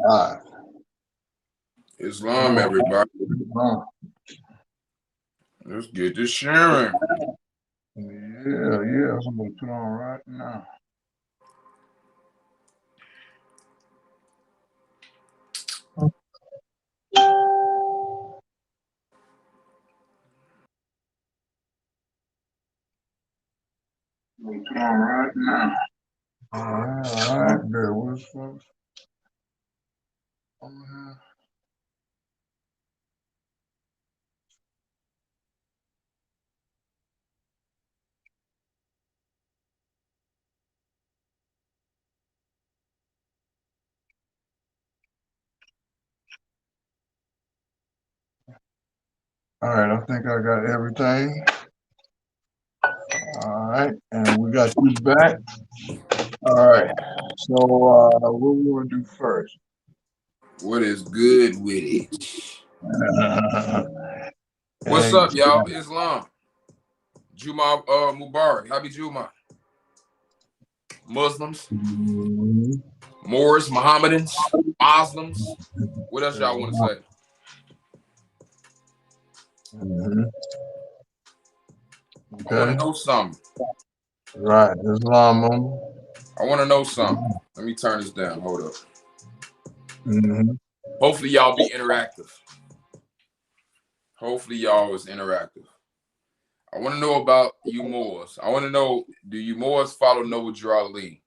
Live. Islam, everybody. Let's get this sharing. Yeah. I'm gonna put on right now. Put on right now. All right. Bear with us, folks. All right, I think I got everything. All right, and we got you back. All right, so what we want to do first? What is good with it? What's up, y'all? Islam. Juma Mubarak. Happy Juma. Muslims, Moors, Mohammedans, Muslims. What else y'all want to say? Okay. I want to know something. Right, Islam. I want to know something. Let me turn this down. Hold up. Hopefully y'all be interactive. Hopefully y'all is interactive. I want to know about you Moors. I want to know, do you Moors follow Noble Drew Ali?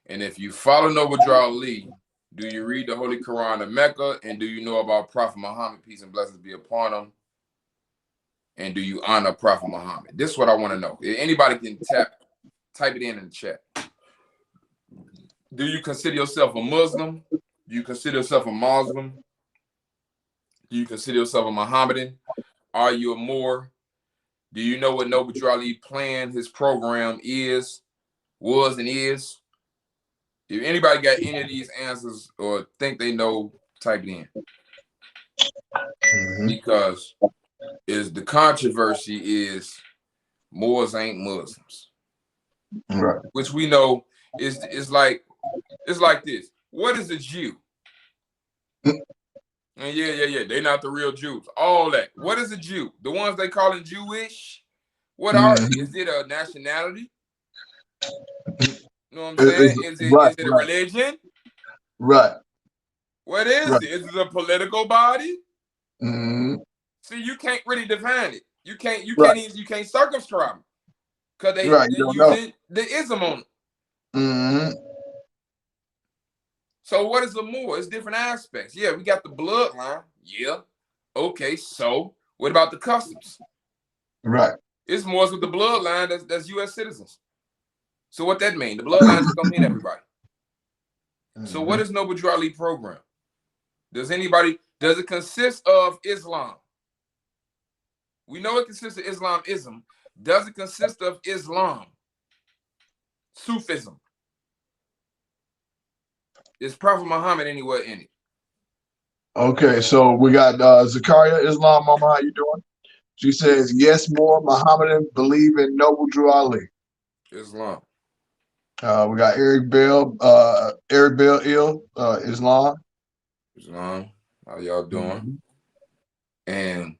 And if you follow Noble Drew Ali, do you read the Holy Quran in Mecca? And do you know about Prophet Muhammad, peace and blessings be upon him? And do you honor Prophet Muhammad? This is what I want to know. If anybody can type it in the chat. Do you consider yourself a Muslim? Do you consider yourself a Muslim? Do you consider yourself a Mohammedan? Are you a Moor? Do you know what Noble Drew Ali plan, his program was and is? If anybody got any of these answers or think they know, type it in. Because the controversy is Moors ain't Muslims. Right. Which we know is like this. What is a Jew? And yeah. They're not the real Jews. All that. What is a Jew? The ones they calling Jewish? What are they? Is it a nationality? You know what I'm saying? Is it a religion? Right. What is it? Is it a political body? See, you can't really define it. You can't circumscribe them. Because they're using the ism on it. So what is a Moor? It's different aspects. Yeah, we got the bloodline. Yeah. Okay, so what about the customs? Right. It's Moors with the bloodline that's U.S. citizens. So what that mean? The bloodline just don't mean everybody. So what is Noble Drew Ali program? Does it consist of Islam? We know it consists of Islamism. Does it consist of Islam? Sufism? Is Prophet Muhammad anywhere in it? Okay, so we got Zakaria Islam Mama, how you doing? She says, yes, more Mohammedan believe in Noble Drew Ali. Islam. We got Eric Bell Islam. Islam. How y'all doing? And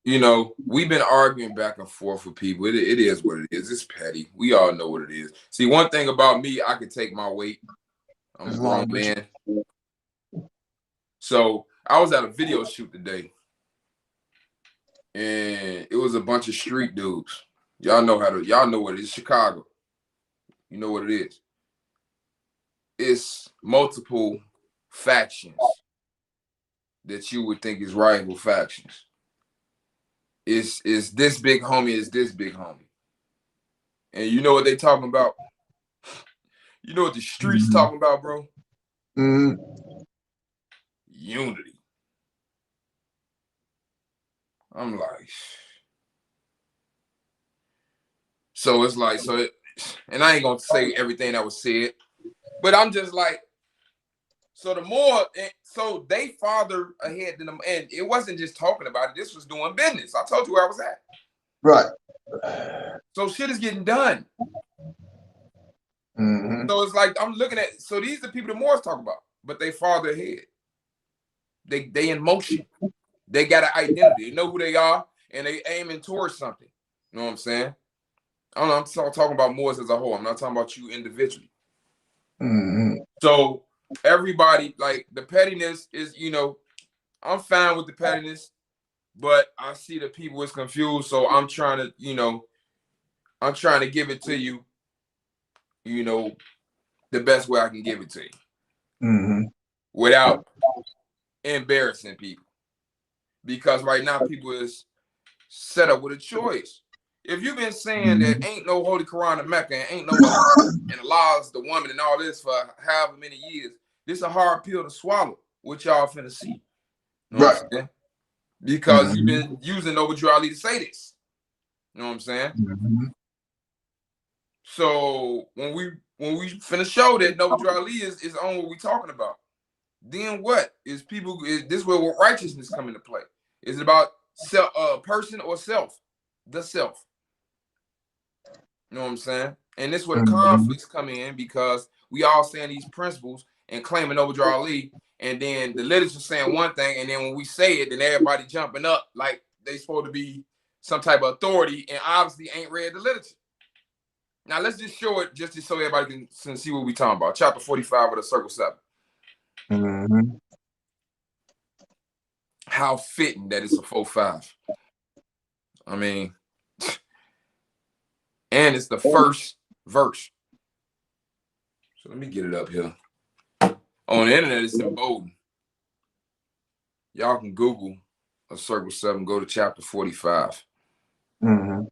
you know, we've been arguing back and forth with people. It is what it is. It's petty. We all know what it is. See, one thing about me, I can take my weight. I'm a grown man. So I was at a video shoot today, and it was a bunch of street dudes. Y'all know what it is. Chicago. You know what it is. It's multiple factions that you would think is rival factions. Is this big homie, is this big homie. And you know what they talking about? You know what the streets talking about, bro? Unity. I'm like, so it's like, and I ain't gonna say everything that was said, but I'm just like, so the more, so they farther ahead than them, and it wasn't just talking about it. This was doing business. I told you where I was at. Right. So shit is getting done. Mm-hmm. So it's like I'm looking at. So these are the people the Moors talk about, but they farther ahead. They in motion. They got an identity. They know who they are, and they aiming towards something. You know what I'm saying? I don't know. I'm talking about Moors as a whole. I'm not talking about you individually. Mm-hmm. So everybody, like the pettiness is, I'm fine with the pettiness, but I see that people is confused. So I'm trying to give it to you, the best way I can give it to you Mm-hmm. without embarrassing people. Because right now people is set up with a choice. If you've been saying that ain't no Holy Quran in Mecca and ain't no and Allah's the woman and all this for however many years, this is a hard pill to swallow, which y'all finna see. You know what I'm saying? Because you've been using Noble Drew Ali to say this. You know what I'm saying? Mm-hmm. So when we finna show that Noble Drew Ali is on what we talking about, then what is people? Is this where righteousness come into play? Is it about self, person or self? The self. You know what I'm saying? And this is where the conflicts come in because we all saying these principles and claiming Noble Drew Ali, and then the literature saying one thing, and then when we say it, then everybody jumping up like they supposed to be some type of authority, and obviously ain't read the literature. Now let's just show it just so everybody can see what we talking about. Chapter 45 of the Circle 7. Mm-hmm. How fitting that it's a 4-5. I mean, and it's the first verse. So let me get it up here. On the internet, it's emboldened. Y'all can Google a Circle 7, go to chapter 45. Mm-hmm.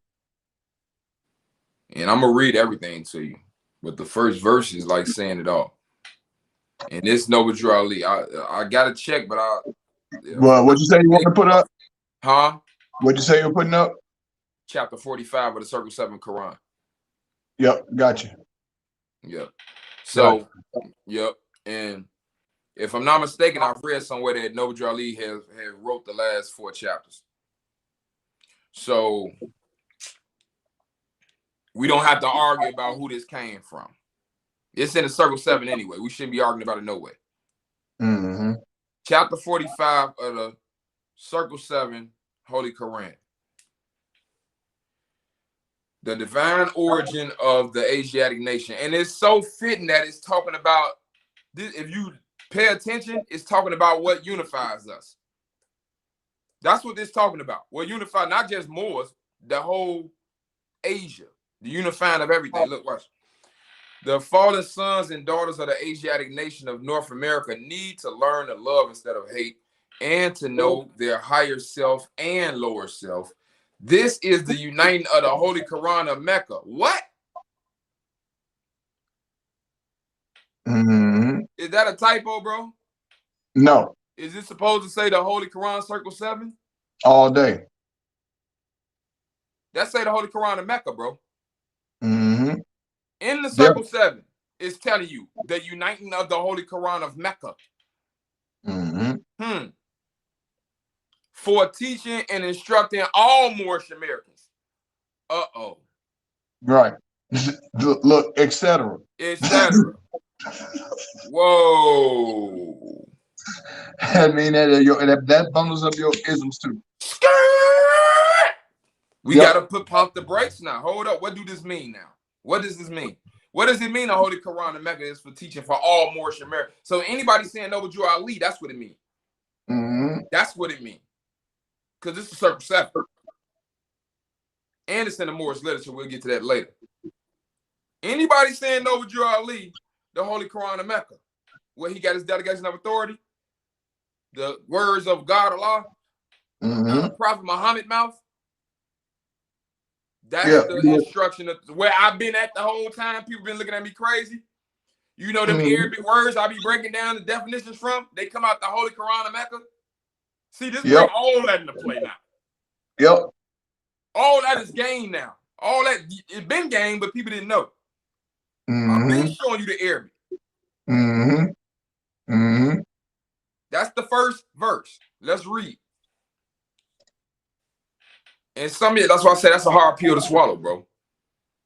And I'm going to read everything to you. But the first verse is like saying it all. And this Noble Drew Ali. I got to check, but Well, what'd you say you want to put up? Huh? What'd you say you're putting up? Chapter 45 of the Circle 7 Quran. Yep, gotcha. Yep. So, yep. And if I'm not mistaken, I've read somewhere that Noble Drew Ali has wrote the last 4 chapters. So we don't have to argue about who this came from. It's in the Circle 7 anyway. We shouldn't be arguing about it no way. Mm-hmm. Chapter 45 of the Circle 7 Holy Quran. The divine origin of the Asiatic nation. And it's so fitting that it's talking about this. If you pay attention, it's talking about what unifies us. That's what this is talking about. What unifies not just Moors, the whole Asia, the unifying of everything. Look, watch. The fallen sons and daughters of the Asiatic nation of North America need to learn to love instead of hate and to know their higher self and lower self. This is the uniting of the Holy Quran of Mecca. What? Mm-hmm. Is that a typo, bro? No. Is it supposed to say the Holy Quran Circle 7? All day. That say the Holy Quran of Mecca, bro. Mm-hmm. In the Circle 7, it's telling you the uniting of the Holy Quran of Mecca. Mm-hmm. For teaching and instructing all Moorish Americans. Uh-oh. Right. Look, etc. Etc. Whoa. I mean, that bundles up your isms too. We got to pump the brakes now. Hold up. What do this mean now? What does this mean? What does it mean the Holy Quran of Mecca is for teaching for all Moorish Americans? So anybody saying Noble Drew Ali, that's what it means. Mm-hmm. That's what it means. Because this is Circle 7. And it's in the Moorish literature. We'll get to that later. Anybody saying Noble Drew Ali, the Holy Quran of Mecca, where he got his delegation of authority, the words of God Allah, Prophet Muhammad mouth, that's the instruction of where I've been at the whole time. People been looking at me crazy. You know them Arabic words I be breaking down the definitions from? They come out the Holy Quran of Mecca. See, this bring all that into play now. Yep. All that is game now. All that, it's been game, but people didn't know. I've been showing you the Arabic. That's the first verse. Let's read. And some of it, that's why I say that's a hard pill to swallow, bro.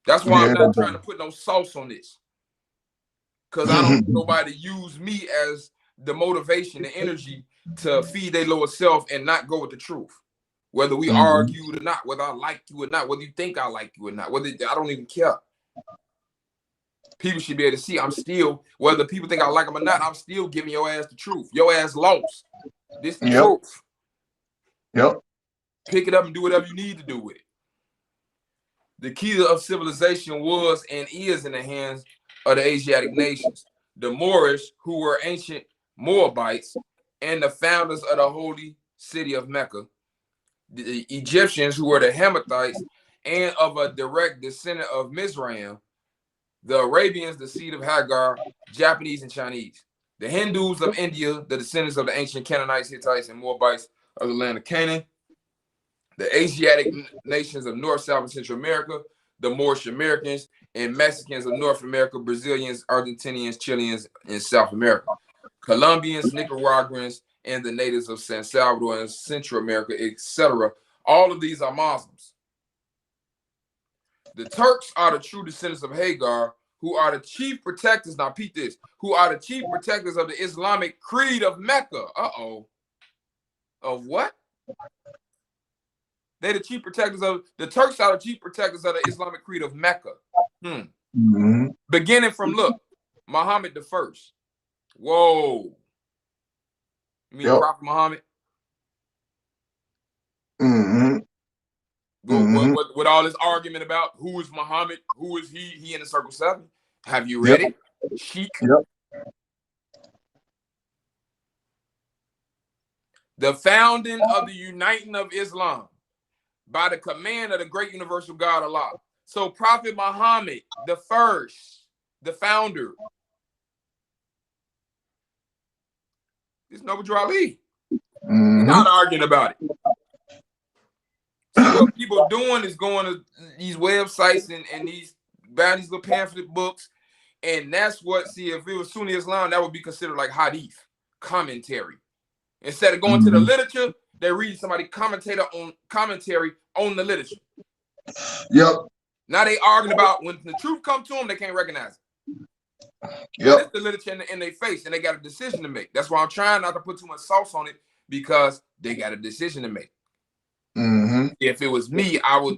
That's why I'm not trying to put no sauce on this. because I don't want nobody to use me as the motivation, the energy to feed their lower self and not go with the truth. Whether we argue or not, whether I like you or not, whether you think I like you or not, whether I don't even care. People should be able to see I'm still, whether people think I like them or not, I'm still giving your ass the truth. Your ass lost. This is the truth. Yep. Pick it up and do whatever you need to do with it. The key of civilization was and is in the hands of the Asiatic nations. The Moorish, who were ancient Moabites, and the founders of the holy city of Mecca. The Egyptians, who were the Hamathites, and of a direct descendant of Mizraim. The Arabians, the seed of Hagar, Japanese and Chinese. The Hindus of India, the descendants of the ancient Canaanites, Hittites, and Moabites of the land of Canaan. The Asiatic nations of North, South, and Central America, the Moorish Americans, and Mexicans of North America, Brazilians, Argentinians, Chileans, and South America. Colombians, Nicaraguans, and the natives of San Salvador and Central America, etc. All of these are Muslims. The Turks are the true descendants of Hagar, who are the chief protectors, now peep this, who are the chief protectors of the Islamic creed of Mecca. Of what? They're the chief protectors of, the Turks are the chief protectors of the Islamic creed of Mecca. Beginning from, look, Muhammad the First. Whoa. You mean Prophet Muhammad? With all this argument about who is Muhammad, who is he in the circle 7. Have you read it? Sheikh. The founding of the uniting of Islam by the command of the great universal God Allah. So Prophet Muhammad, the first, the founder, is Noble Drew Ali. We're not arguing about it. So what people are doing is going to these websites and buying these little pamphlet books, and that's what, see, if it was Sunni Islam, that would be considered like hadith, commentary. Instead of going to the literature, they're reading somebody commentary on the literature. Now they arguing about when the truth comes to them, they can't recognize it. It's the literature in their face, and they got a decision to make. That's why I'm trying not to put too much sauce on it, because they got a decision to make. If it was me, I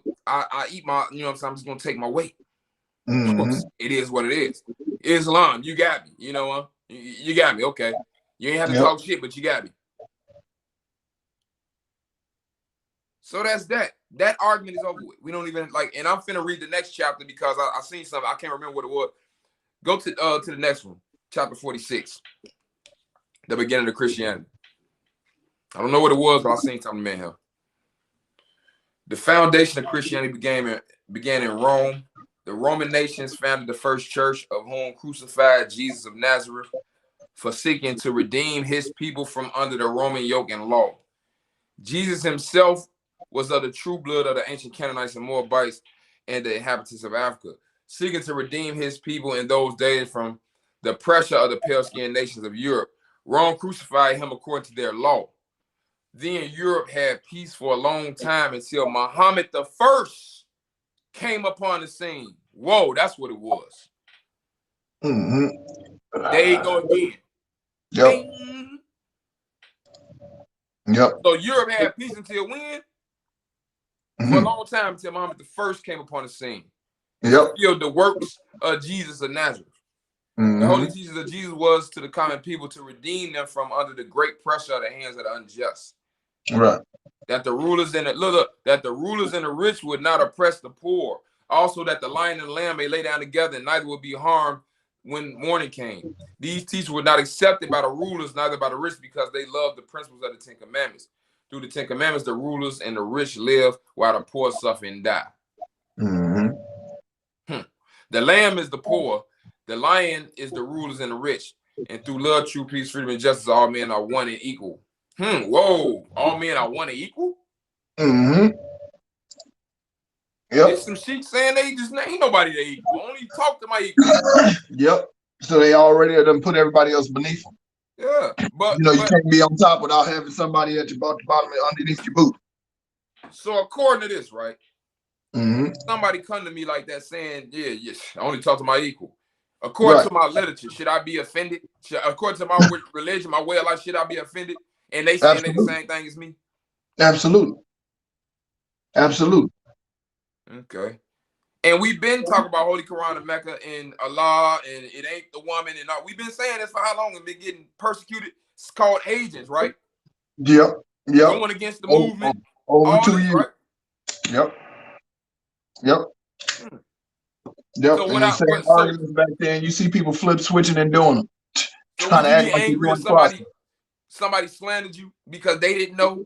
eat my, you know what I'm saying, I'm just gonna take my weight. It is what it is. Islam, you got me, you know, you got me, okay. You ain't have to talk shit, but you got me. So that's that. That argument is over with. We don't even like, and I'm finna read the next chapter because I seen something. I can't remember what it was. Go to the next one, chapter 46, the beginning of Christianity. I don't know what it was, but I seen something in here. The foundation of Christianity began in Rome. The Roman nations founded the first church, of whom crucified Jesus of Nazareth for seeking to redeem his people from under the Roman yoke and law. Jesus himself was of the true blood of the ancient Canaanites and Moabites and the inhabitants of Africa, seeking to redeem his people in those days from the pressure of the pale-skinned nations of Europe. Rome crucified him according to their law. Then Europe had peace for a long time until Muhammad the First came upon the scene. Whoa, that's what it was. There you go again. So Europe had peace until when? For a long time, until Muhammad the First came upon the scene. Fulfilled the works of Jesus of Nazareth. The holy teachings of Jesus was to the common people to redeem them from under the great pressure of the hands of the unjust. That the rulers and the rich would not oppress the poor. Also that the lion and the lamb may lay down together, and neither would be harmed when morning came. These teachings were not accepted by the rulers, neither by the rich, because they loved the principles of the Ten Commandments. Through the Ten Commandments, the rulers and the rich live, while the poor suffer and die. The lamb is the poor, the lion is the rulers and the rich. And through love, true peace, freedom, and justice, all men are one and equal. Whoa, all men are one and equal? There's some sheep saying they just ain't nobody they equal. Only talk to my equal. So they already done put everybody else beneath them. But you can't be on top without having somebody at your bottom underneath your boot. So according to this, right? Somebody come to me like that saying, I only talk to my equal. According Right. to my literature, should I be offended? According to my religion, my way of life, should I be offended? And they saying they the Absolutely. same thing as me? Absolutely. Absolutely. Okay. And we've been talking about Holy Quran and Mecca and Allah, and it ain't the woman, and all. We've been saying this for how long? And been getting persecuted. It's called agents, right? Yep. Yep. Going against the movement. Over all 2 this, years. right? Yep. Yep. Yep. So And the same arguments back then, you see people flip switching and doing them. So Trying would to you act be like they're angry doing if the process. somebody slandered you because they didn't know,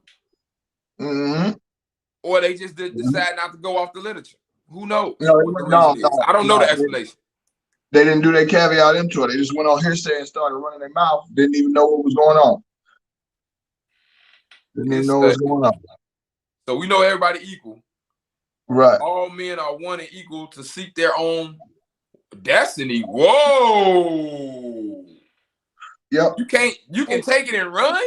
Mm-hmm. or they just decide not to go off the literature? Who knows No, what the reason is? I don't know the explanation. They didn't do their caveat emptor. They just went on hearsay and started running their mouth. Didn't even know what was going on. Didn't even know what was going on. So we know everybody equal. Right. All men are one and equal to seek their own destiny. Whoa. Yep. You can take it and run.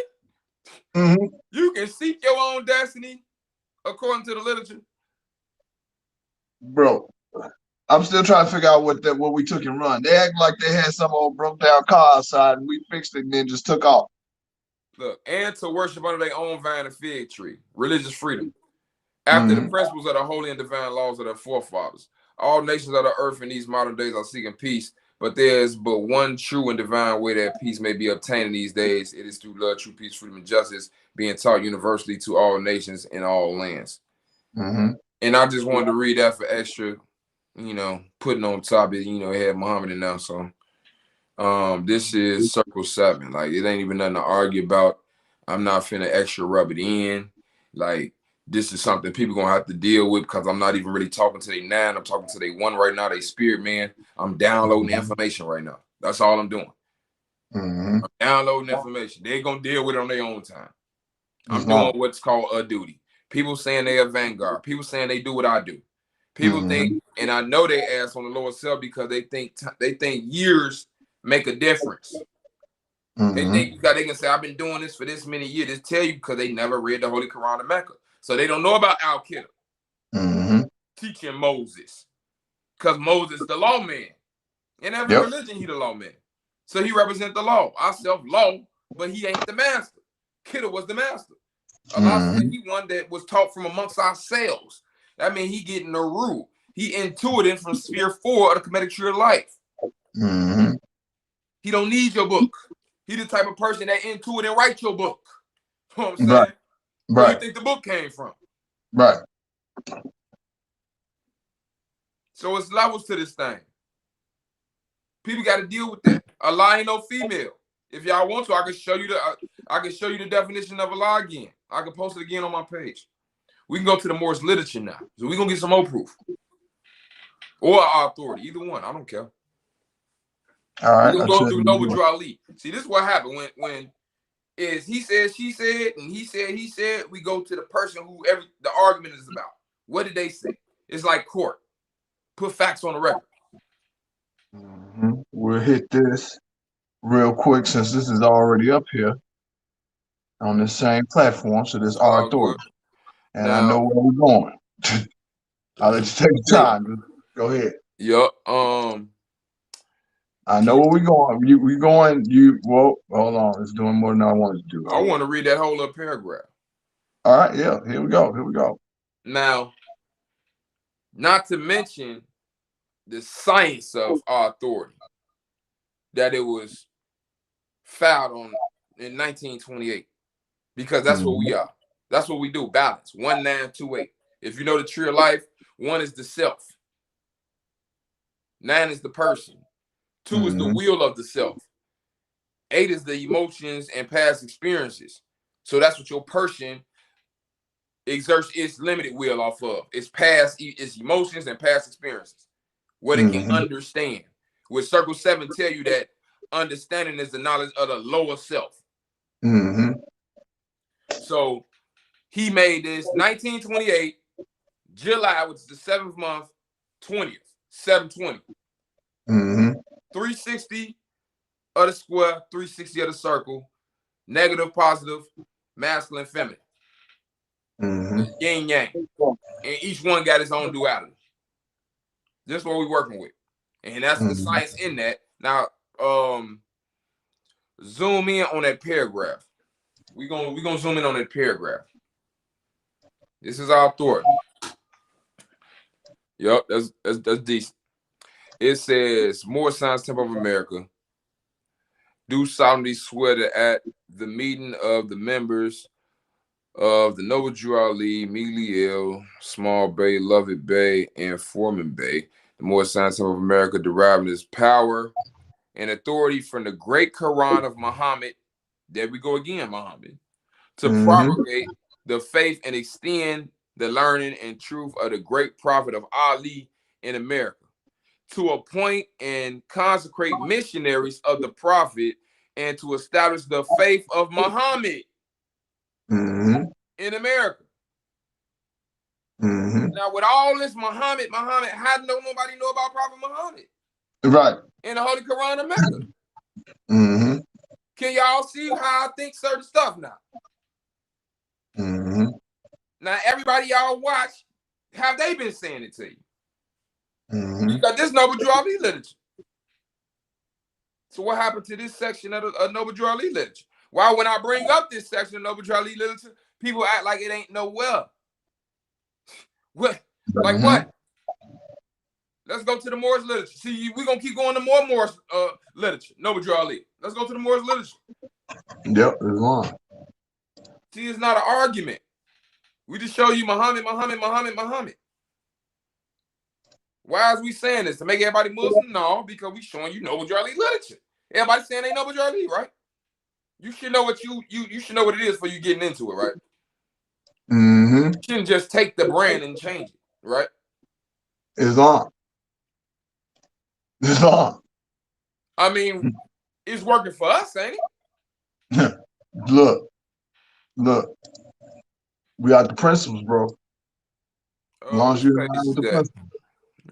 Mm-hmm. You can seek your own destiny according to the literature. Bro, I'm still trying to figure out what we took and run. They act like they had some old broke down car outside and we fixed it and then just took off. Look, and to worship under their own vine and fig tree. Religious freedom. After the principles of the holy and divine laws of their forefathers, all nations of the earth in these modern days are seeking peace, but there is but one true and divine way that peace may be obtained in these days. It is through love, true peace, freedom, and justice being taught universally to all nations in all lands. And I just wanted to read that for extra, putting on top of it, it had Muhammad in now. So this is circle 7. Like, it ain't even nothing to argue about. I'm not finna extra rub it in. Like, this is something people gonna have to deal with because I'm not even really talking to they 9. I'm talking to they 1 right now, they spirit man. I'm downloading the information right now. That's all I'm doing. I'm downloading information. They're gonna deal with it on their own time. I'm doing what's called a duty. People saying they are vanguard. People saying they do what I do. People think, and I know they ask on the lower self because they think years make a difference. They think because they can say, I've been doing this for this many years. They tell you because they never read the Holy Quran of Mecca. So they don't know about Al-Qaeda teaching Moses. Because Moses the lawman. In every religion, he the lawman. So he represents the law. I self-law, but he ain't the master. Kidda was the master. Allah said he one that was taught from amongst ourselves. That means he getting the rule. He intuited from sphere 4 of the Kemetic tree of life. He don't need your book. He the type of person that intuit and write your book. You know what I'm saying? Where you think the book came from? Right. So it's levels to this thing. People got to deal with that. Allah ain't no female. If y'all want to, I can show you the definition of Allah again. I can post it again on my page. We can go to the Morse literature now. So we're gonna get some more proof. Or our authority, either one. I don't care. All right. We're gonna go through Noble Drew Ali. See, this is what happened when is he said, she said, and he said, we go to the person who the argument is about. What did they say? It's like court. Put facts on the record. We'll hit this real quick since this is already up here on the same platform. So this our authority. And now, I know where we're going. I'll let you take your time. Go ahead. Yep. I know where we're going. Well, hold on. It's doing more than I wanted to do. I want to read that whole little paragraph. All right, yeah. Here we go. Now, not to mention the science of our authority, that it was filed on in 1928, because that's what we are. That's what we do. Balance 1928. If you know the tree of life, 1 is the self, 9 is the person, 2 is the will of the self, 8 is the emotions and past experiences. So that's what your person exerts its limited will off of. Its emotions and past experiences, what it can understand. With circle 7 tell you that understanding is the knowledge of the lower self. So he made this 1928, July, which is the 7th month, 20th, 720. 360 of the square, 360 of the circle, negative, positive, masculine, feminine. Yin yang. And each one got its own duality. That's what we're working with. And that's the science in that. Now, zoom in on that paragraph. We're gonna zoom in on that paragraph. This is our authority. Yep, that's decent. It says, Moorish Science Temple of America do solemnly swear that at the meeting of the members of the Noble Drew Ali, Mealy L, Small Bay, Lovett Bay, and Foreman Bay, the Moorish Science Temple of America deriving its power and authority from the great Quran of Muhammad, there we go again, Muhammad, to propagate the faith and extend the learning and truth of the great prophet of Ali in America, to appoint and consecrate missionaries of the prophet, and to establish the faith of Muhammad in America. Now, with all this Muhammad, how do nobody know about Prophet Muhammad? Right. In the Holy Quran of Mecca. Can y'all see how I think certain stuff now? Now, everybody y'all watch, have they been saying it to you? Because this Noble Drew Ali literature. So what happened to this section of Noble Drew Ali literature? Why, when I bring up this section of Noble Drew Ali literature, people act like it ain't nowhere. What? Like what? Let's go to the Moorish literature. See, we're going to keep going to more Moorish literature. Noble Drew Ali. Let's go to the Moorish literature. Yep, it's on. See, it's not an argument. We just show you Muhammad. Why is we saying this? To make everybody Muslim? No, because we showing you Noble Drew Ali literature. Everybody saying ain't Noble Drew Ali, right? You should know what you should know what it is before you getting into it, right? You shouldn't just take the brand and change it, right? It's on. It's on. I mean, it's working for us, ain't it? Look. We got the principles, bro. As long as you're with the principles.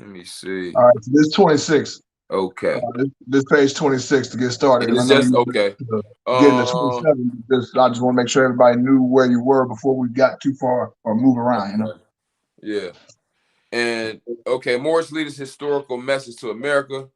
Let me see. All right, so this 26. Okay. This page 26 to get started. It's just okay. Getting to 27. I just want to make sure everybody knew where you were before we got too far or move around, you know? Yeah. And okay, Moorish leaders' historical message to America.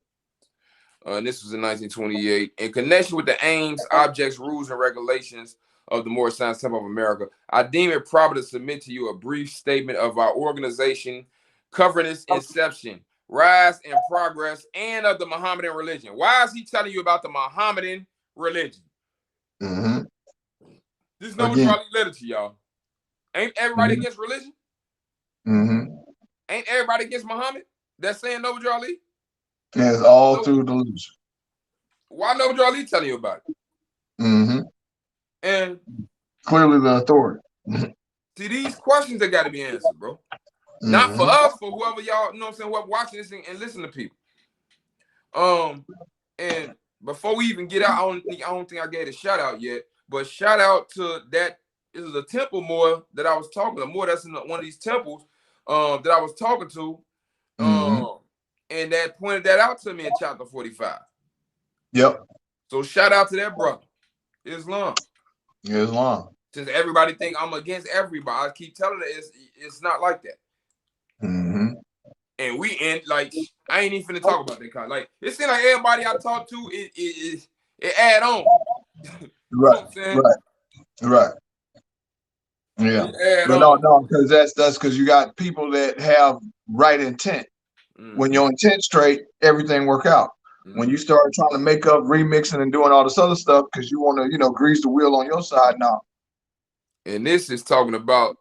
And this was in 1928. In connection with the aims, objects, rules, and regulations of the Moorish Science Temple of America, I deem it proper to submit to you a brief statement of our organization covering its inception, rise, and progress, and of the Mohammedan religion. Why is he telling you about the Mohammedan religion? This is Noble Drew Ali literature, y'all. Ain't everybody against religion? Ain't everybody against Muhammad that's saying Noble Drew Ali? Yeah, it's all through delusion. Why Noble Drew Ali telling you about it? And clearly the authority. See, these questions that got to be answered, bro. Not for us, for whoever y'all, you know what I'm saying, whoever watching this and listen to people. And before we even get out, I don't think I gave a shout out yet, but shout out to that. This is a temple Moor that I was talking to, Moor that's in one of these temples that I was talking to. And that pointed that out to me in chapter 45. Yep. So shout out to that brother. Islam. Since everybody think I'm against everybody, I keep telling it it's not like that. And we end like I ain't even finna talk about that kind. Like it seems like everybody I talk to it add on. Right. Yeah. But no, because that's because you got people that have right intent. When your intent's straight, everything work out. When you start trying to make up, remixing, and doing all this other stuff because you want to, grease the wheel on your side now. And this is talking about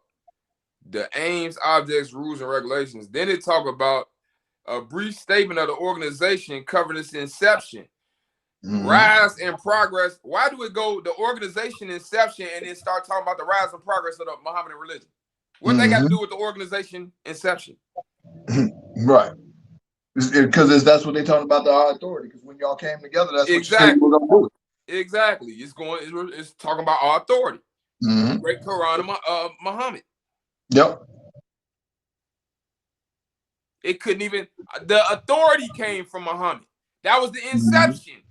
the aims, objects, rules, and regulations. Then it talk about a brief statement of the organization covering its inception, rise, and progress. Why do it go the organization inception and then start talking about the rise and progress of the Mohammedan religion? What they got to do with the organization inception? Right. Because that's what they talking about, the authority. Because when y'all came together, that's what you said you were gonna do. Exactly. It's talking about our authority. Great Quran of Muhammad. Yep. It couldn't even. The authority came from Muhammad. That was the inception.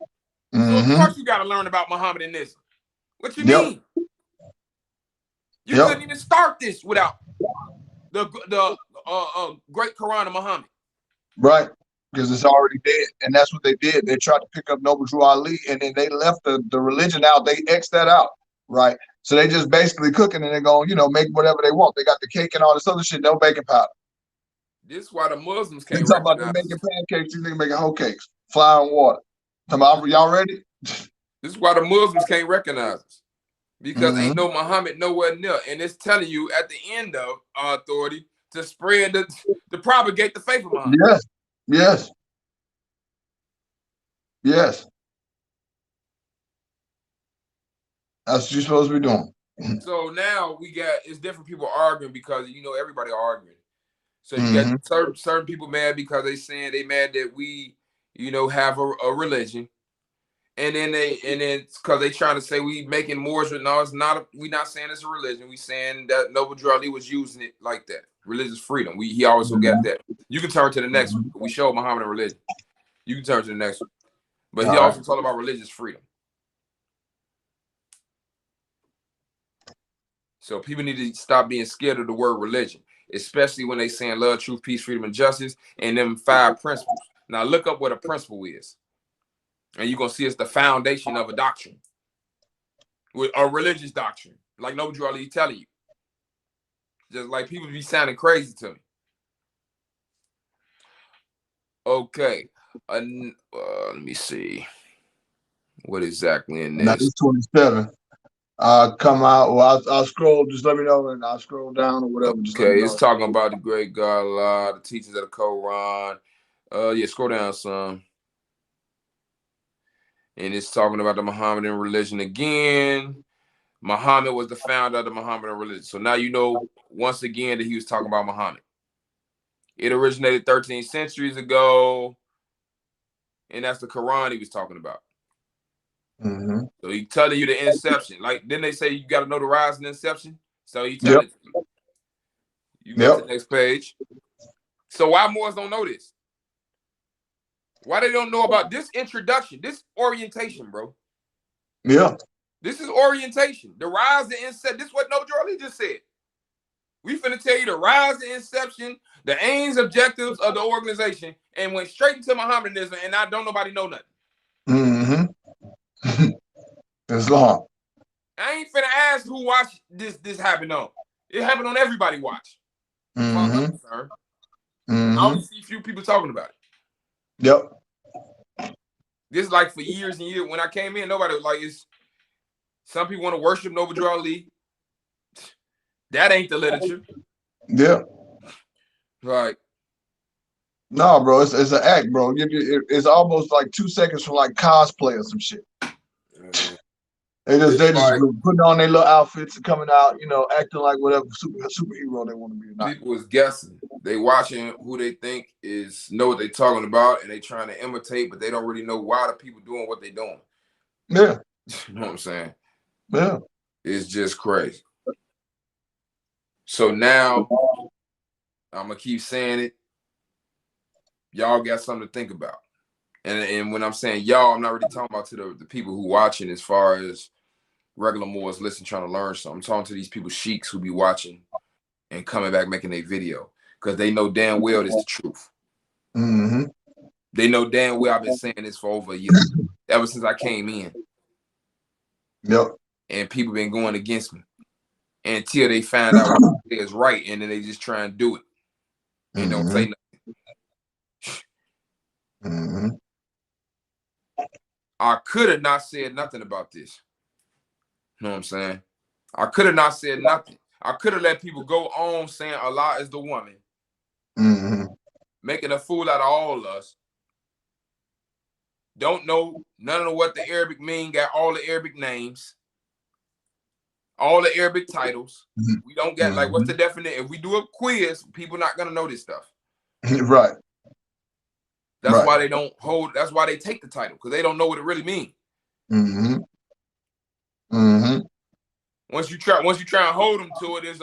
So of course you got to learn about Mohammedanism. What you mean? You couldn't even start this without the great Quran of Muhammad. Right. because it's already dead. And that's what they did. They tried to pick up Noble Drew Ali, and then they left the religion out. They X'd that out, right? So they just basically cooking, and they're going, make whatever they want. They got the cake and all this other shit, no baking powder. This is why the Muslims They can't talking about they making pancakes, these niggas making whole cakes, flour and water. Y'all ready? This is why the Muslims can't recognize us. Because ain't no Muhammad nowhere near. And it's telling you at the end of our authority to spread to propagate the faith of Muhammad. Yes. That's what you're supposed to be doing. So now it's different people arguing because everybody arguing. So you got certain people mad because they mad that we, have a religion. And then because they trying to say we making Moors, no, it's not. We not saying it's a religion. We saying that Noble Drew Ali was using it like that. Religious freedom. He always will get that. You can turn to the next one. We show Muhammad religion. You can turn to the next one. But he also talked about religious freedom. So people need to stop being scared of the word religion, especially when they saying love, truth, peace, freedom, and justice, and them 5 principles. Now look up what a principle is. And you're going to see it's the foundation of a doctrine. With a religious doctrine. Like Noble Drew Ali telling you. Just like people be sounding crazy to me. Okay. Let me see. What exactly in this? Now this 27. Come out. Well, I'll scroll. Just let me know, and I'll scroll down or whatever. Okay, it's talking about the great God Allah, the teachings of the Quran. Yeah, scroll down some. And it's talking about the Mohammedan religion again. Muhammad was the founder of the Mohammedan religion. So now you know once again that he was talking about Muhammad. It originated 13 centuries ago. And that's the Quran he was talking about. So he telling you the inception. Like, didn't they say you got to know the rise and inception? So he telling you. You go to the next page. So why Moors don't know this? Why they don't know about this introduction, this orientation, bro? Yeah. This is orientation. The rise and inception. This is what Noble Drew Ali just said. We finna tell you the rise and inception, the aims, objectives of the organization, and went straight into Mohammedanism, and now don't nobody know nothing. It's long. I ain't finna ask who watched this happen on. It happened on everybody watch. I only see a few people talking about it. Yep. This is like for years and years. When I came in, nobody was like, some people want to worship Noble Drew Ali. That ain't the literature. Yeah. Right. No, bro, it's an act, bro. It's almost like 2 seconds from like cosplay or some shit. They just putting on their little outfits and coming out, acting like whatever superhero they want to be. People is guessing. They watching who they think know what they talking about, and they trying to imitate, but they don't really know why the people doing what they doing. Yeah. You know what I'm saying? Yeah. It's just crazy. So now I'm gonna keep saying it. Y'all got something to think about. And when I'm saying y'all, I'm not really talking about to the people who watching as far as regular Moors listening, trying to learn something. I'm talking to these people, sheiks, who be watching and coming back making a video because they know damn well this is the truth. They know damn well I've been saying this for over a year, ever since I came in. Yep. And people been going against me until they find out what is right, and then they just try and do it and don't say nothing. I could have not said nothing about this. You know what I'm saying? I could have not said nothing. I could have let people go on saying Allah is the woman, making a fool out of all of us. Don't know none of what the Arabic mean, got all the Arabic names, all the Arabic titles. We don't get like what's the definition? If we do a quiz, people not gonna know this stuff. Right. That's why they don't hold. That's why they take the title, because they don't know what it really means. Once you try and hold them to it, it's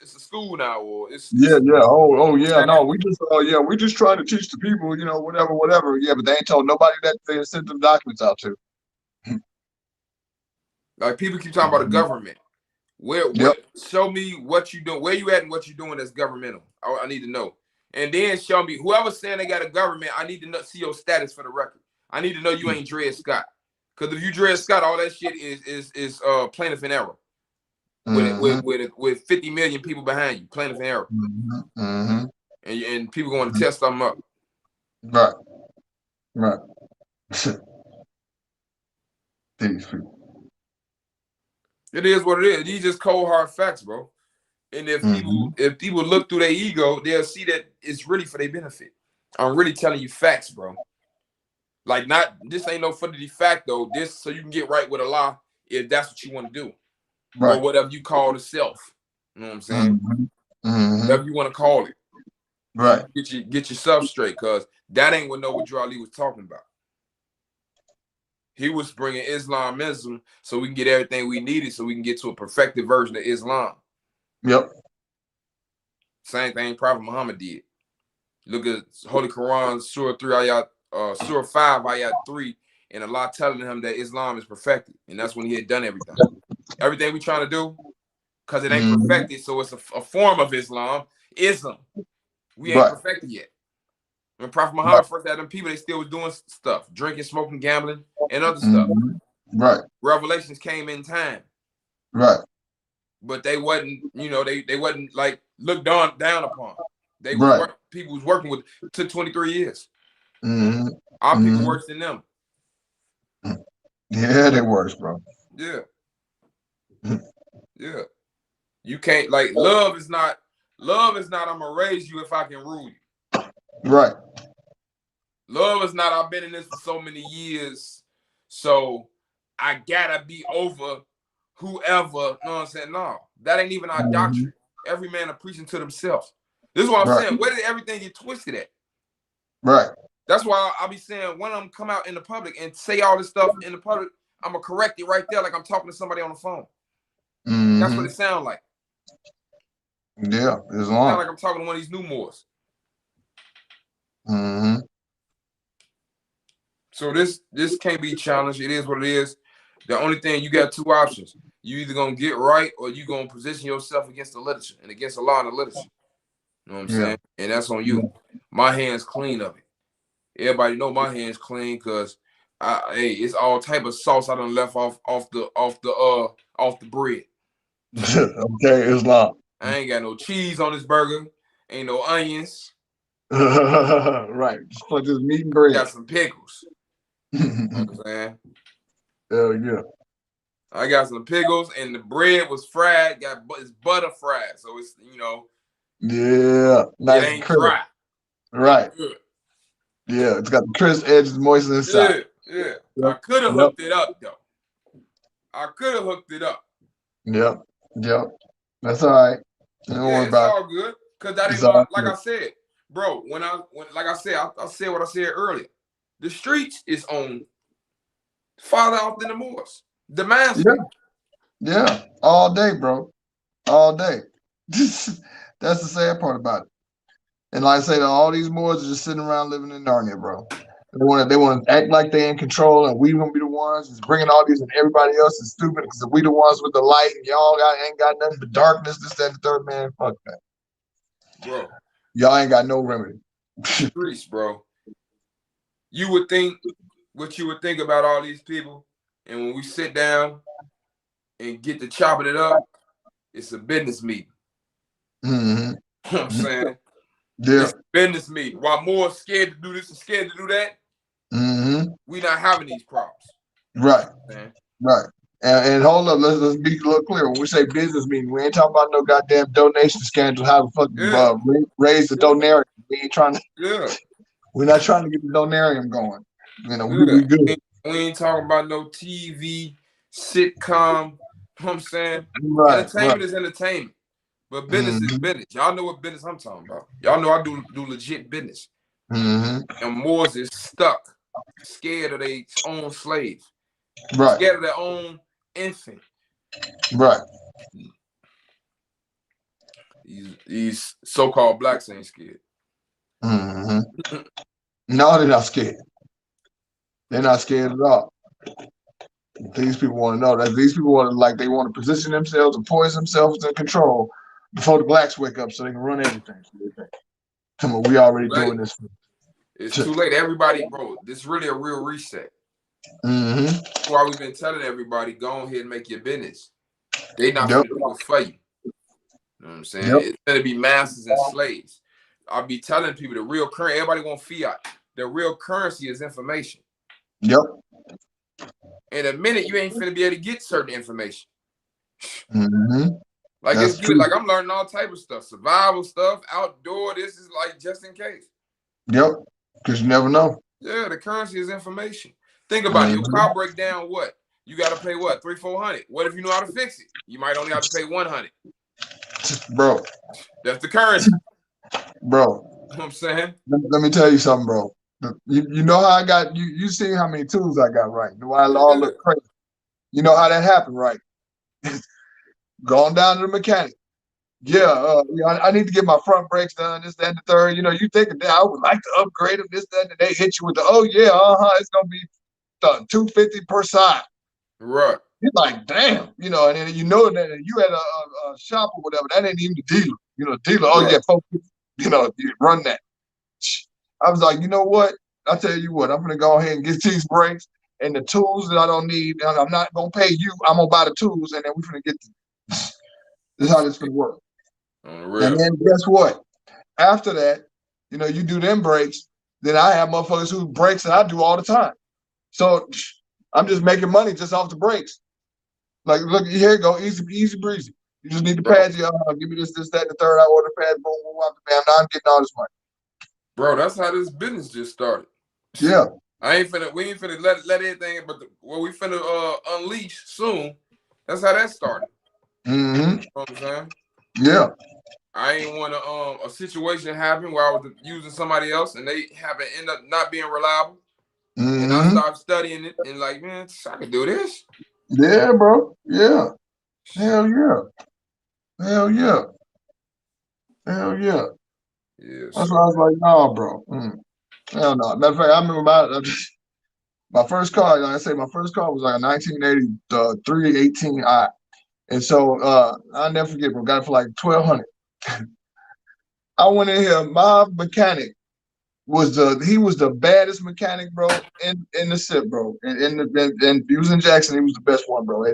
a school now, or it's yeah. No, we just trying to teach the people, whatever. Yeah, but they ain't told nobody that they sent them documents out to. Like people keep talking about the government. Show me what you doing, where you at, and what you doing that's governmental. I need to know. And then show me whoever's saying they got a government. I need to see your status for the record. I need to know you ain't Dred Scott. Because if you Dred Scott, all that shit is plaintiff in error. With 50 million people behind you, plaintiff in error. And people going to test them up. Right. These people. It is what it is. These just cold hard facts, bro. And if people look through their ego, they'll see that it's really for their benefit. I'm really telling you facts, bro. Like, this ain't no for the fact though. This so you can get right with Allah if that's what you want to do, or whatever you call the self. You know what I'm saying? Whatever you want to call it. Right. Get yourself straight, cause that ain't what Noble Drew Ali was talking about. He was bringing Islamism so we can get everything we needed, so we can get to a perfected version of Islam. Yep. Same thing Prophet Muhammad did. Look at Holy Quran, Surah 3, Ayat, Surah 5, Ayat 3, and Allah telling him that Islam is perfected. And that's when he had done everything. Everything we trying to do, because it ain't perfected, so it's a form of Islam. We ain't perfected yet. When Prophet Muhammad first had them people, they still was doing stuff, drinking, smoking, gambling, and other stuff. Right. Revelations came in time. Right. But they wasn't, they wasn't like looked down upon. They was people was working with. It took 23 years. Our people worse than them. Yeah, they worse, bro. Yeah. Yeah. You can't love is not I'm gonna raise you if I can rule you. Right. Love is not I've been in this for so many years, so I gotta be over whoever. You know what I'm saying? No, that ain't even our doctrine. Every man are preaching to themselves. This is what I'm saying. Where did everything get twisted at? Right. That's why I'll be saying when I'm come out in the public and say all this stuff in the public, I'm gonna correct it right there, like I'm talking to somebody on the phone. That's what it sounds like. Yeah, it's long. It sounds like I'm talking to one of these new Moors. So this can't be challenged. It is what it is. The only thing, you got two options. You either gonna get right or you gonna position yourself against the literature and against the law and the literature. You know what I'm saying? And that's on you. My hands clean of it. Everybody know my hands clean because it's all type of sauce I done left off the bread. Okay, Islam. I ain't got no cheese on this burger. Ain't no onions. Right. Just put this meat and bread. Got some pickles. You know what I'm saying? Hell yeah. I got some pickles and the bread was fried. It's butter fried, so it's Yeah, nice. It ain't dry. Right. Yeah, it's got the crisp edges, moist inside. Yeah. I could have hooked it up though. I could have hooked it up. Yep. That's all right. Don't worry about it's all good. Cause that ain't like I said, bro. When like I said, I said what I said earlier. The streets is on farther off than the Moors. The master. Yeah, all day, bro. All day. That's the sad part about it. And like I say, all these Moors are just sitting around living in Narnia, bro. They want to act like they in control, and we gonna be the ones that's bringing all these, and everybody else is stupid because we the ones with the light, and y'all ain't got nothing but darkness. This, that, and the third, man. Fuck that, bro. Y'all ain't got no remedy. Streets, bro. You would think what you would think about all these people, and when we sit down and get to chopping it up, it's a business meeting. You know what I'm saying? Yeah. It's a business meeting. While more scared to do this and scared to do that, we not having these problems. Right. Man. Right. And hold up, let's be a little clear. When we say business meeting, we ain't talking about no goddamn donation scandal. How the fuck raise the donarium? We ain't trying to. Yeah. We're not trying to get the donarium going. You know, we good. We ain't talking about no TV sitcom. You know what I'm saying? Right. Entertainment is entertainment. But business is business. Y'all know what business I'm talking about. Y'all know I do legit business. And Moors is stuck, scared of their own slaves. Right. Scared of their own infant. Right. These so-called blacks ain't scared. No, they're not scared. They're not scared at all. These people want to know that these people they want to position themselves and poise themselves in control before the blacks wake up so they can run everything. Come on, we already doing this. It's too late. Everybody, bro, this is really a real reset. Mm-hmm. That's why we've been telling everybody, go ahead and make your business. They not going to do it for you. You know what I'm saying? Yep. It's going to be masters and slaves. I'll be telling people the real currency, everybody want fiat. The real currency is information. Yep. In a minute, you ain't finna be able to get certain information. Mm-hmm. Like That's it's good. true. Like I'm learning all type of stuff, survival stuff, outdoor. This is like just in case. Yep. Because you never know. Yeah, the currency is information. Think about it. Your car break down, what? You got to pay what? $300-400. What if you know how to fix it? You might only have to pay $100. Bro. That's the currency. Bro. You know what I'm saying? Let me tell you something, bro. You know how I got you see how many tools I got, right? Do I all look crazy? You know how that happened, right? Going down to the mechanic. Yeah, I need to get my front brakes done, this, that, and the third. You know, you think that I would like to upgrade them, this, that, and they hit you with the, oh yeah, it's gonna be $250 per side. Right. You're like, damn, you know, and then you know that you had a shop or whatever, that ain't even the dealer. You know, dealer, oh yeah, folks, you know, you run that. I was like, you know what? I'll tell you what, I'm gonna go ahead and get these brakes and the tools that I don't need, and I'm not gonna pay you. I'm gonna buy the tools, and then we're gonna get them. This is how this gonna work. And then guess what? After that, you know, you do them breaks, then I have motherfuckers who breaks that I do all the time. So I'm just making money just off the breaks. Like, look, here you go, easy breezy. You just need the pads. Give me this, that, and the third. I order pads, boom, boom, boom, bam. Now I'm getting all this money. Bro, that's how this business just started. Yeah. We ain't finna let anything, but we finna unleash soon. That's how that started. Mm-hmm. You know what I'm saying? Yeah. I ain't want a situation happen where I was using somebody else and they happen end up not being reliable. Mm-hmm. And I started studying it and like, man, I can do this. Yeah, bro. Yeah. Hell yeah. Hell yeah. Hell yeah. Yeah. That's why I was like, no, bro. Hell no. Matter of fact, I remember my first car, like I say, my first car was like a 1983 18i. And so I'll never forget, bro. Got it for like $1,200. I went in here, my mechanic was the baddest mechanic, bro, in the SIP, bro. And he was in Jackson, he was the best one, bro.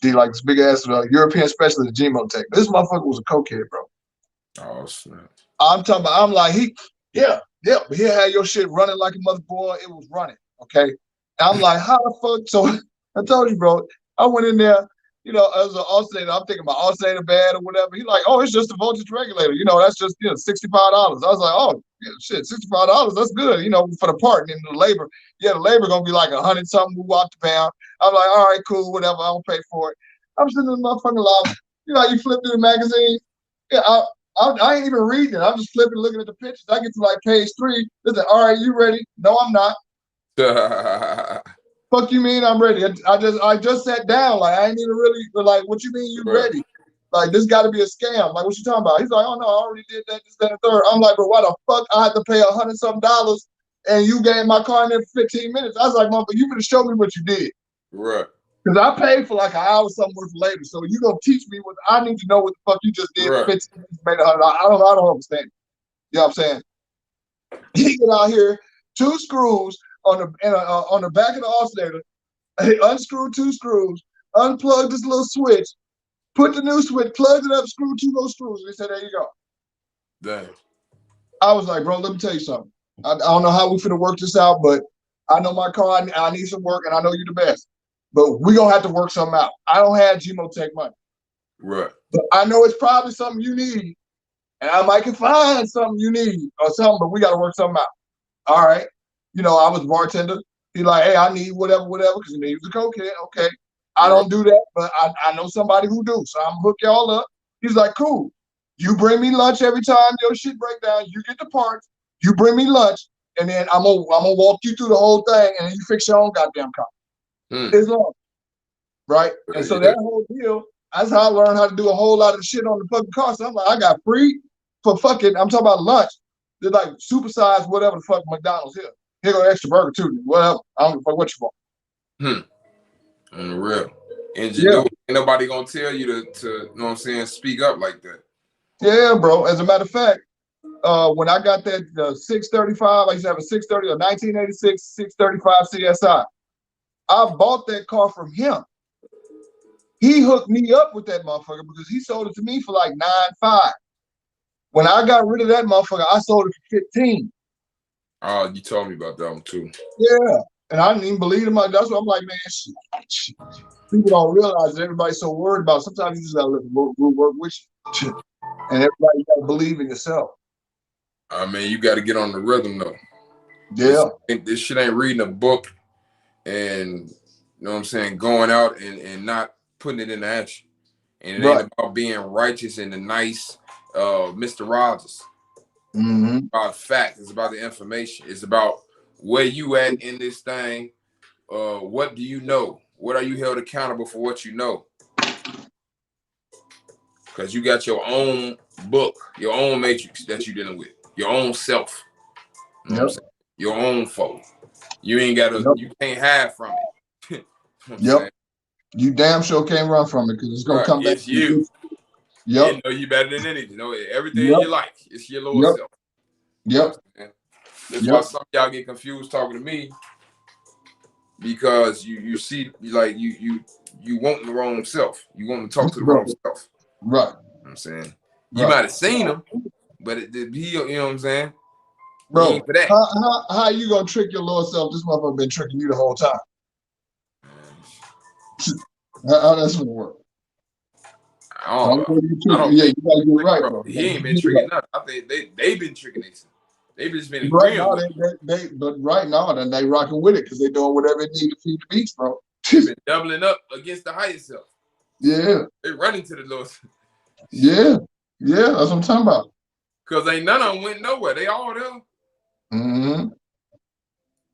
He like this big ass European specialist, Gemotech. This motherfucker was a cokehead, bro. Oh snap. I'm like, he had your shit running like a mother boy. It was running, okay? I'm like, how the fuck? So I told you, bro, I went in there, you know, as an alternator, I'm thinking my alternator bad or whatever. He's like, oh, it's just a voltage regulator. You know, that's just, $65. I was like, oh, yeah, shit, $65, that's good, you know, for the part. And the labor, the labor gonna be like 100 something, move out the pound. I'm like, all right, cool, whatever, I don't pay for it. I'm sitting in the motherfucking lobby. You know, you flip through the magazine. Yeah, I ain't even reading it. I'm just flipping, looking at the pictures. I get to like page 3. Listen, all right, you ready? No, I'm not. Fuck you mean I'm ready? I just sat down. Like, I ain't even really, like, what you mean you ready? Like, this got to be a scam. Like, what you talking about? He's like, oh no, I already did that, this, that, and third. I'm like, bro, why the fuck I had to pay $100 something and you gave my car in there for 15 minutes? I was like, motherfucker, you better show me what you did. Right. Because I paid for like an hour something worth later. So you gonna teach me what I need to know what the fuck you just did. Right. 15 minutes, made $100. I don't understand. You know what I'm saying? He get out here, 2 screws on the back of the alternator. He unscrewed 2 screws, unplugged this little switch, put the new switch, plugged it up, screwed 2 more screws, and he said, there you go. Dang. I was like, bro, let me tell you something. I don't know how we finna work this out, but I know my car, I need some work, and I know you're the best. But we're going to have to work something out. I don't have Gemotech money. Right. But I know it's probably something you need. And I might can find something you need or something, but we got to work something out. All right. You know, I was bartender. He's like, hey, I need whatever, because he was a cokehead. Okay. I don't do that, but I know somebody who do. So I'm going to hook y'all up. He's like, cool. You bring me lunch every time your shit break down. You get the parts. You bring me lunch. And then I'm gonna walk you through the whole thing. And then you fix your own goddamn car. It's long. Right? And so that whole deal, that's how I learned how to do a whole lot of shit on the fucking car. So I'm like, I got free for fucking, I'm talking about lunch. They're like supersized whatever the fuck McDonald's here. Here go extra burger too. Whatever. I don't give a fuck what you want. On the real. Ain't nobody gonna tell you to you know what I'm saying, speak up like that. Yeah, bro. As a matter of fact, when I got that 635, I used to have a 630, a 1986 635 CSI. I bought that car from him. He hooked me up with that motherfucker because he sold it to me for like 9.5. When I got rid of that motherfucker, I sold it for 15. Oh, you told me about that one too. Yeah, and I didn't even believe him. That's what I'm like, man. Shit. People don't realize that everybody's so worried about it. Sometimes you just gotta let the work with you, and everybody gotta believe in yourself. I mean, you got to get on the rhythm though. Yeah, this shit ain't reading a book and you know what I'm saying, going out and not putting it into action. And it ain't about being righteous and the nice Mr. Rogers. It's about fact. It's about the information. It's about where you at in this thing. What do you know? What are you held accountable for what you know? Because you got your own book, your own matrix that you're dealing with, your own self. You know what I'm saying? Your own folk. You ain't got to, you can't hide from it. You damn sure can't run from it because it's going to come back. It's you. You know you better than anything. You know everything in your life. It's your lower self. You know that's why some of y'all get confused talking to me because you see like you want the wrong self. You want to talk to the wrong self. Right. You know what I'm saying? You might have seen him, but he, you know what I'm saying? Bro, how you gonna trick your lower self? This motherfucker been tricking you the whole time. How that's gonna work? I don't you gotta get right, bro. He ain't been tricking nothing. I think they've been tricking themselves. They've just been right now. But right now, then they rocking with it because they doing whatever it need to feed the beast, bro. They've been doubling up against the higher self. Yeah, they running to the lower self. Yeah, that's what I'm talking about. Because ain't none of them went nowhere. They all there.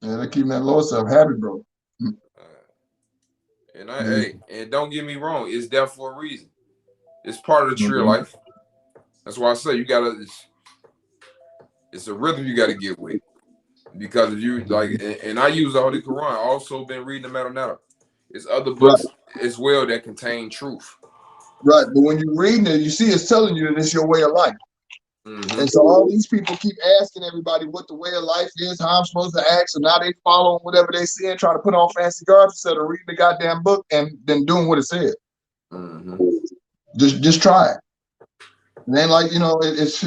Yeah, they keeping that lower self happy, bro. And and don't get me wrong, it's there for a reason. It's part of the tree of life. That's why I say you gotta. It's a rhythm you gotta get with, because if you like, and I use the Holy Quran. I also been reading the Maranatha. It's other books as well that contain truth. Right, but when you're reading it, you see it's telling you that it's your way of life. And so all these people keep asking everybody what the way of life is, how I'm supposed to act, so now they following whatever they see and trying to put on fancy garbs instead of reading the goddamn book and then doing what it said. Just try it. And then, like, you know, it's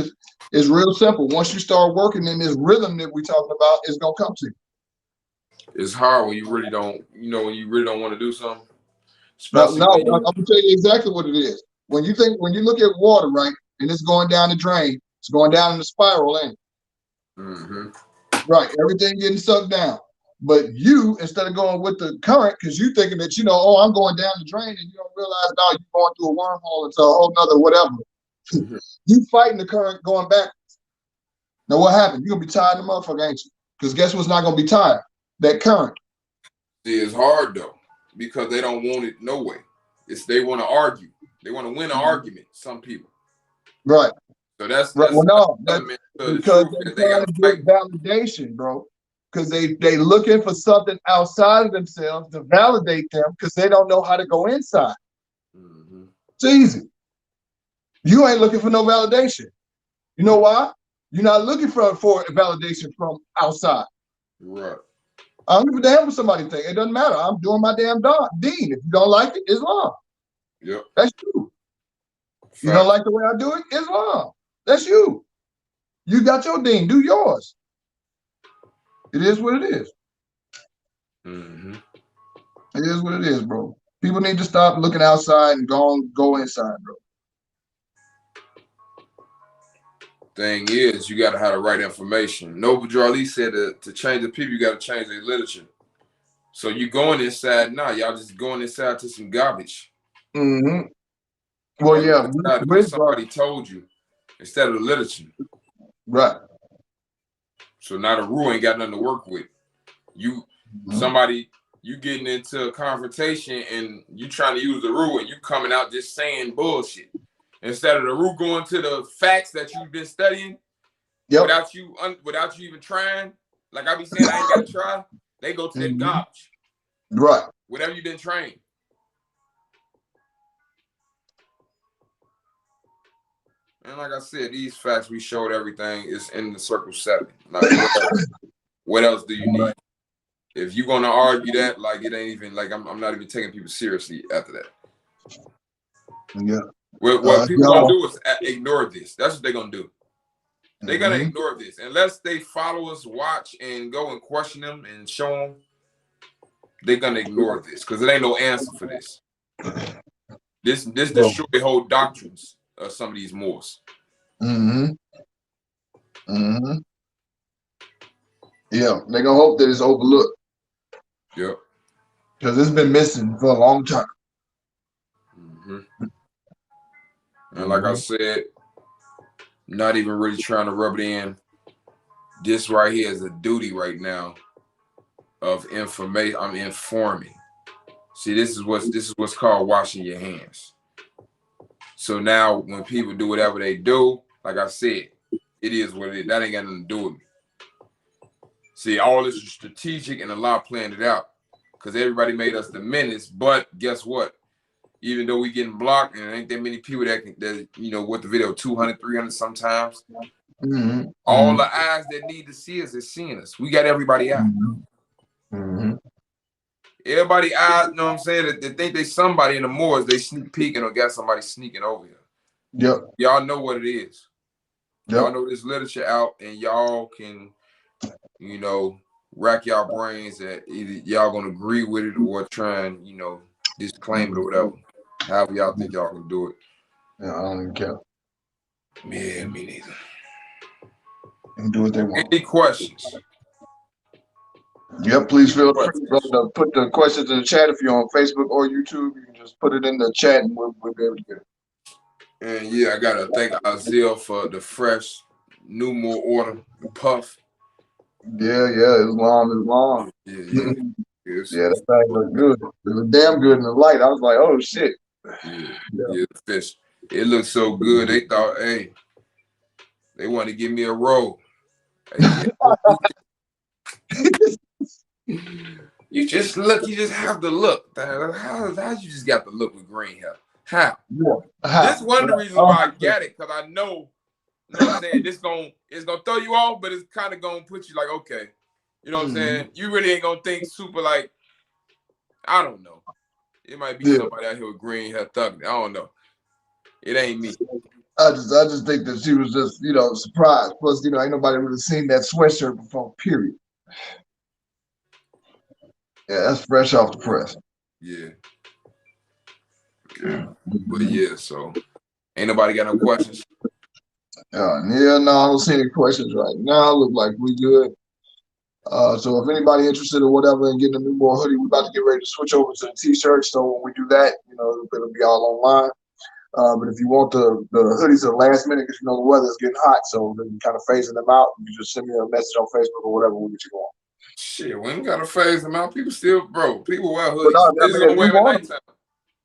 real simple. Once you start working in this rhythm that we're talking about, it's gonna come to you. It's hard when you really don't, when you really don't want to do something. I'm gonna tell you exactly what it is. When you look at water, right, and it's going down the drain, it's going down in the spiral, ain't it? Right, everything getting sucked down. But you, instead of going with the current, because you thinking that, I'm going down the drain, and you don't realize now you're going through a wormhole into a whole nother whatever. You fighting the current going backwards. Now what happened? You're gonna be tired of the motherfucker, ain't you? Because guess what's not gonna be tired? That current. See, it's hard though, because they don't want it no way. They want to argue. They want to win an argument. Some people. Right. So that's right. Well, no, because they're trying to get validation, bro. Because they looking for something outside of themselves to validate them because they don't know how to go inside. It's easy. You ain't looking for no validation. You know why? You're not looking for validation from outside. Right. I don't give a damn what somebody think. It doesn't matter. I'm doing my damn deen. If you don't like it, Islam. Yep. That's you. Fact. You don't like the way I do it? Islam. That's you. You got your deen. Do yours. It is what it is. It is what it is, bro. People need to stop looking outside and go inside, bro. Thing is, you got to have the right information. Noble Drew Ali said to change the people, you got to change their literature. So you going inside now, y'all just going inside to some garbage. Well, yeah. Somebody told you instead of the literature. Right. So now the rule ain't got nothing to work with. You getting into a confrontation and you trying to use the rule and you coming out just saying bullshit. Instead of the rule going to the facts that you've been studying, without you even trying, like I be saying, I ain't got to try. They go to that garbage. Right. Whatever you've been trained. And like I said, these facts we showed everything is in the circle 7. Like what else do you need? If you're gonna argue that, like it ain't even like I'm not even taking people seriously after that. Yeah. What people gonna do is ignore this. That's what they're gonna do. They're gonna ignore this unless they follow us, watch, and go and question them and show them. They're gonna ignore this because there ain't no answer for this. This destroy the whole doctrines of some of these Moors. Yeah, they're gonna hope that it's overlooked. Yep. Because it's been missing for a long time. And like I said, not even really trying to rub it in. This right here is a duty right now of information. I'm informing. See, this is what's called washing your hands. So now when people do whatever they do, like I said, it is what it is. That ain't got nothing to do with me. See, all this is strategic and Allah planned it out. Because everybody made us the menace. But guess what? Even though we getting blocked and there ain't that many people that with the video 200, 300 sometimes. All the eyes that need to see us is seeing us. We got everybody out. Everybody out, you know what I'm saying? That they think they somebody in the Moors, they sneak peeking or got somebody sneaking over here. Yep. Y'all know what it is. Y'all know this literature out and y'all can, rack y'all brains that either y'all gonna agree with it or try and, disclaim it or whatever. However y'all think y'all can do it. Yeah, I don't even care. Yeah, me neither. And do what they want. Any questions? Yep, please feel free to put the questions in the chat. If you're on Facebook or YouTube, you can just put it in the chat and we'll be able to get it. And yeah, I gotta thank Azil for the fresh new more order, the puff. Yeah, it's long. Yeah. Yeah, that thing looked good. It was damn good in the light. I was like, oh shit. Yeah, the fish. It looked so good. They thought, hey, they wanted to give me a roll. Hey, you just have to look. How you just got to look with green hair? How? This one of the reasons why I get it, because I know, you know what I'm saying, it's gonna throw you off, but it's kind of gonna put you like, okay. You know what I'm saying? You really ain't gonna think super like, I don't know. It might be somebody out here with green hair thugging. I don't know. It ain't me. I just think that she was just, surprised. Plus, ain't nobody really seen that sweatshirt before, period. Yeah, that's fresh off the press. Yeah. But yeah, so ain't nobody got no questions. No, I don't see any questions right now. Look like we good. So if anybody interested or whatever in getting a new more hoodie, we're about to get ready to switch over to the t-shirts. So when we do that, it'll be all online. But if you want the hoodies at the last minute, because the weather's getting hot, so they're kind of phasing them out, you just send me a message on Facebook or whatever, we'll get you going. Shit, we ain't gotta phase them out. People wear hoodies. They just gonna wear them at nighttime.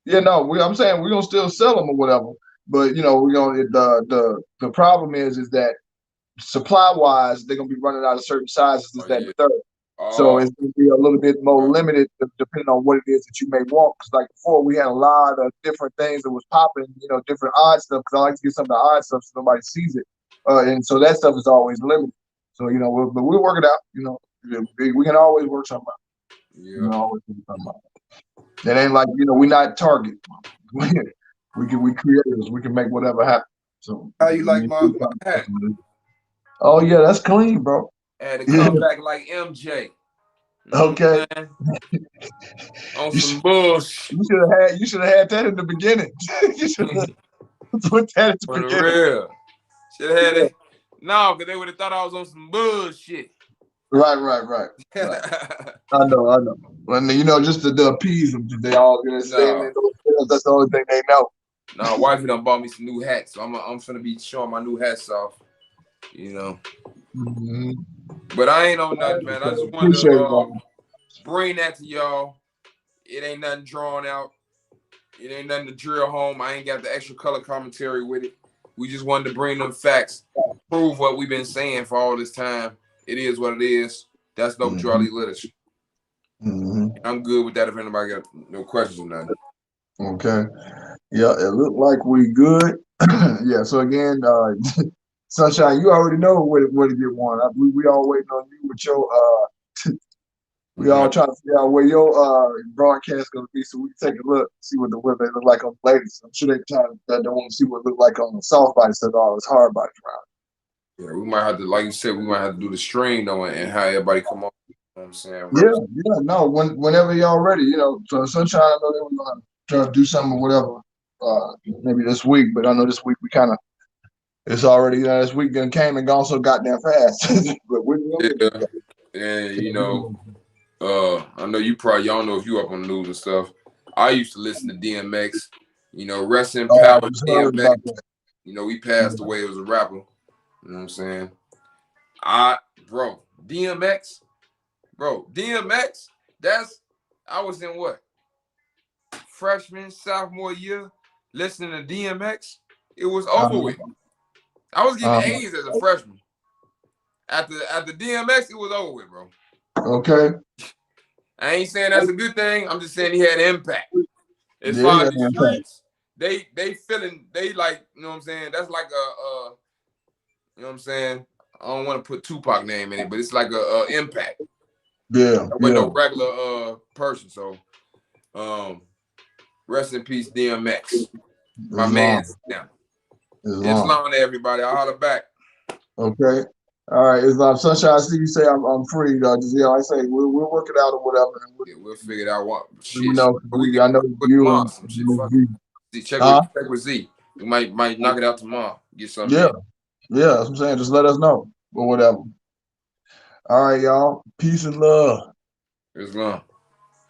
Yeah, no, I'm saying we're gonna still sell them or whatever. But we're gonna the problem is that supply wise, they're gonna be running out of certain sizes, and the third. So it's gonna be a little bit more limited depending on what it is that you may want. Because like before, we had a lot of different things that was popping, different odd stuff. Because I like to get some of the odd stuff so nobody sees it, and so that stuff is always limited. So we'll work it out. We can always work something out. Yeah. It ain't like we're not Target. We creators. We can make whatever happen. So how you like my hat? Oh yeah, that's clean, bro. I had to come back like MJ. Okay. On some bullshit. You should have had that in the beginning. You should have put that at the beginning. For real. Should have had it. No, because they would have thought I was on some bullshit. Right. I know. And just to appease them, they all gonna stay in there. That's the only thing they know. No, wifey done bought me some new hats, so I'm gonna be showing my new hats off. But I ain't on nothing, man. I just wanted to bring that to y'all. It ain't nothing drawn out. It ain't nothing to drill home. I ain't got the extra color commentary with it. We just wanted to bring them facts, prove what we've been saying for all this time. It is what it is. That's no Jolly literature. I'm good with that if anybody got no questions or nothing. Okay. Yeah, it looked like we good. Yeah. So again, Sunshine, you already know where to get one. We all waiting on you with your we all trying to figure out where your broadcast is gonna be so we can take a look, see what they look like on the ladies. I'm sure they want to see what it look like on the soft body instead of all this hard body round. Yeah, we might have to, like you said, we might have to do the stream though and have everybody come on. You know what I'm saying? Yeah, no. Whenever y'all ready, So Sunshine, I know they were gonna try to do something or whatever. Maybe this week, but I know this week we kind of it's already this week done came and gone so goddamn fast. But we're Yeah, and I know y'all know if you up on the news and stuff. I used to listen to DMX. Rest in I power, just heard DMX. about that. He passed away as a rapper. You know what I'm saying? DMX. I was in what? Freshman, sophomore year, listening to DMX. It was over with. I was getting A's as a freshman. After DMX, it was over with, bro. Okay. I ain't saying that's a good thing. I'm just saying he had an impact. As Yeah, far as the streets, they feeling they like, you know what I'm saying? That's like you know what I'm saying? I don't want to put Tupac name in it, but it's like a impact. Yeah. With no regular person. So rest in peace, DMX. My man. Islam to everybody. I'll holler back. Okay. All right. Islam Sunshine, I see you say I'm free. Just I say we'll work it out or whatever. We'll figure it out. Shit. I know you and some shit. Check with Z. We might knock it out tomorrow. Get something. Yeah. That's what I'm saying. Just let us know or whatever. All right, y'all. Peace and love. Islam.